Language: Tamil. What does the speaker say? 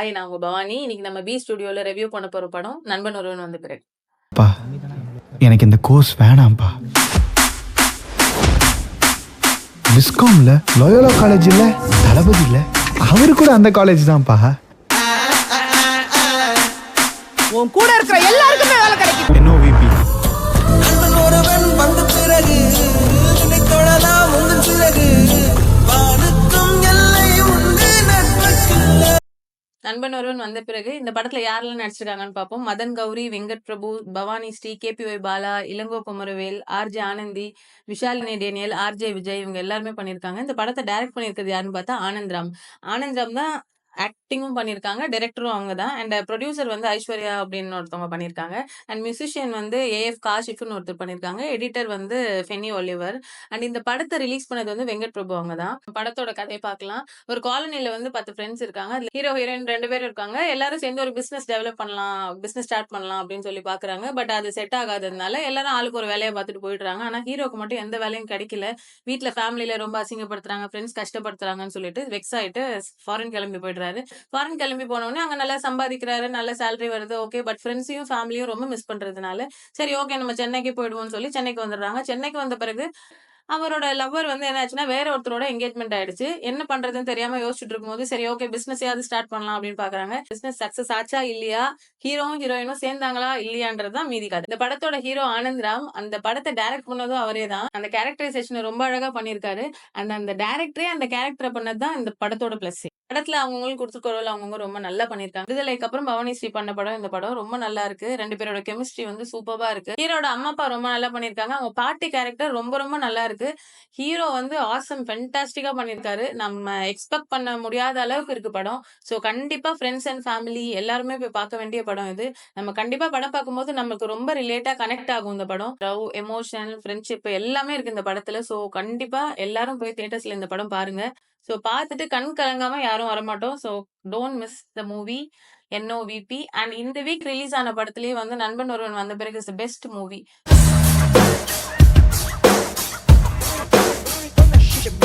ஹாய், நான் உங்க பவானி. இன்னைக்கு நம்ம பி ஸ்டுடியோல ரிவ்யூ பண்ண போற படம் நண்பன் ஒருவன் வந்த பிறகு. பா எனக்கு இந்த கோர்ஸ் வேணாம்ப்பா. விஸ்காம்ல லோயோலா காலேஜ்ல தளபதி இல்ல, அவரு கூட அந்த காலேஜ் தான்ப்பா. உன் கூட இருக்கிற எல்லாருக்குமே வேலை கிடைக்கும். என்னோ விபி நண்பன் ஒருவன் வந்த பிறகு நினைத்தோடலாம் உங்கள் பிறகு வானுக்கும் எல்லை உண்டு நட்புக்கு. நண்பன் ஒருவன் வந்த பிறகு இந்த படத்துல யாரெல்லாம் நடிச்சிருக்காங்கன்னு பார்ப்போம். Madan Gowri, Venkat Prabhu, Bhavani Sri, KPY Bala, Ilango Kumaravel, RJ Anandhi, Vishalini Daniel, RJ Vijay, இவங்க எல்லாருமே பண்ணியிருக்காங்க. இந்த படத்தை டைரக்ட் பண்ணியிருக்கிறது யாருன்னு பார்த்தா ஆனந்த்ராம். ஆனந்த்ராம் தான் ஆக்டிங்கும் பண்ணியிருக்காங்க, டைரக்டரும் அவங்க தான். அண்ட் ப்ரொடியூசர் வந்து ஐஸ்வர்யா அப்படின்னு ஒருத்தவங்க பண்ணியிருக்காங்க. அண்ட் மியூசிஷியன் வந்து AF காஷிஃப்னு ஒருத்தர் பண்ணியிருக்காங்க. எடிட்டர் வந்து ஃபெனி ஒலிவர். அண்ட் இந்த படத்தை ரிலீஸ் பண்ணது வந்து வெங்கட் பிரபு அவங்க தான். படத்தோட கதையை பார்க்கலாம். ஒரு காலனில வந்து 10 ஃப்ரெண்ட்ஸ் இருக்காங்க. அதுல ஹீரோ ஹீரோயின் 2 பேர் இருக்காங்க. எல்லாரும் சேர்ந்து ஒரு பிசினஸ் டெவலப் பண்ணலாம், பிசினஸ் ஸ்டார்ட் பண்ணலாம் அப்படின்னு சொல்லி பாக்குறாங்க. பட் அது செட் ஆகாததுனால எல்லாரும் ஆளுக்கு ஒரு வேலையை பார்த்துட்டு போயிடுறாங்க. ஆனா ஹீரோக்கு மட்டும் எந்த வேலையும் கிடைக்கல. வீட்டுல ஃபேமிலியில ரொம்ப அசிங்கப்படுத்துறாங்க, ஃப்ரெண்ட்ஸ் கஷ்டப்படுத்துறாங்கன்னு சொல்லிட்டு வெக்ஸ் ஆயிட்டு ஃபாரின் கிளம்பி போயிடுறாரு. ஃபாரின் கிளம்பி போனோடனே அங்க நல்லா சம்பாதிக்கிறாரு, நல்ல சேலரி வருது. ஓகே, பட் ஃப்ரெண்ட்ஸையும் ஃபேமிலியும் ரொம்ப மிஸ் பண்றதுனால சரி ஓகே நம்ம சென்னைக்கு போயிடுவோம்னு சொல்லி சென்னைக்கு வந்துடுறாங்க. சென்னைக்கு வந்த பிறகு அவரோட லவ்வர் வந்து என்ன ஆச்சுன்னா வேற ஒருத்தரோட என்கேஜ்மெண்ட் ஆயிடுச்சு. என்ன பண்றதுன்னு தெரியாம யோசிச்சுட்டு இருக்கும்போது சரி ஓகே பிசினஸையாவது ஸ்டார்ட் பண்ணலாம் அப்படின்னு பாக்குறாங்க. பிசினஸ் சக்சஸ் ஆச்சா இல்லையா, ஹீரோவும் ஹீரோயினும் சேர்ந்தாங்களா இல்லையான்றதுதான் மீதி கதை. இந்த படத்தோட ஹீரோ ஆனந்த்ராம். அந்த படத்தை டைரக்ட் பண்ணதும் அவரே தான். அந்த கேரக்டரைசேஷன் ரொம்ப அழகா பண்ணியிருக்காரு. அந்த டைரக்டரே அந்த கேரக்டரை பண்ணதுதான் இந்த படத்தோட பிளஸ். படத்துல அவங்களுக்கு கொடுத்துருக்க ரோல் அவங்கவுங்க ரொம்ப நல்லா பண்ணிருக்காங்க. விடுதலைக்கு அப்புறம் பவானி ஸ்ரீ பண்ண படம் இந்த படம் ரொம்ப நல்லா இருக்கு. 2 பேரோட கெமிஸ்ட்ரி வந்து சூப்பரா இருக்கு. ஹீரோட அம்மா அப்பா ரொம்ப நல்லா பண்ணிருக்காங்க. அவங்க பாட்டி கேரக்டர் ரொம்ப ரொம்ப நல்லா இருக்கு. ஹீரோ வந்து ஆசம் ஃபென்டாஸ்டிக்கா பண்ணிருக்காரு. நம்ம எக்ஸ்பெக்ட் பண்ண முடியாத அளவுக்கு இருக்கு படம். சோ கண்டிப்பா ஃப்ரெண்ட்ஸ் அண்ட் ஃபேமிலி எல்லாருமே போய் பார்க்க வேண்டிய படம் இது. நம்ம கண்டிப்பா படம் பார்க்கும்போது நமக்கு ரொம்ப ரிலேட்டா கனெக்ட் ஆகும் இந்த படம். லவ், எமோஷன், ஃப்ரெண்ட்ஷிப் எல்லாமே இருக்கு இந்த படத்துல. சோ கண்டிப்பா எல்லாரும் போய் தியேட்டர்ஸ்ல இந்த படம் பாருங்க. சோ பார்த்துட்டு கண் கலங்காம யாரும் வரமாட்டோம். So don't miss the movie NOVP. And இந்த வீக் ரிலீஸ் ஆன படத்திலேயே வந்து Nanban Oruvan Vandha Piragu is the best movie. Shit,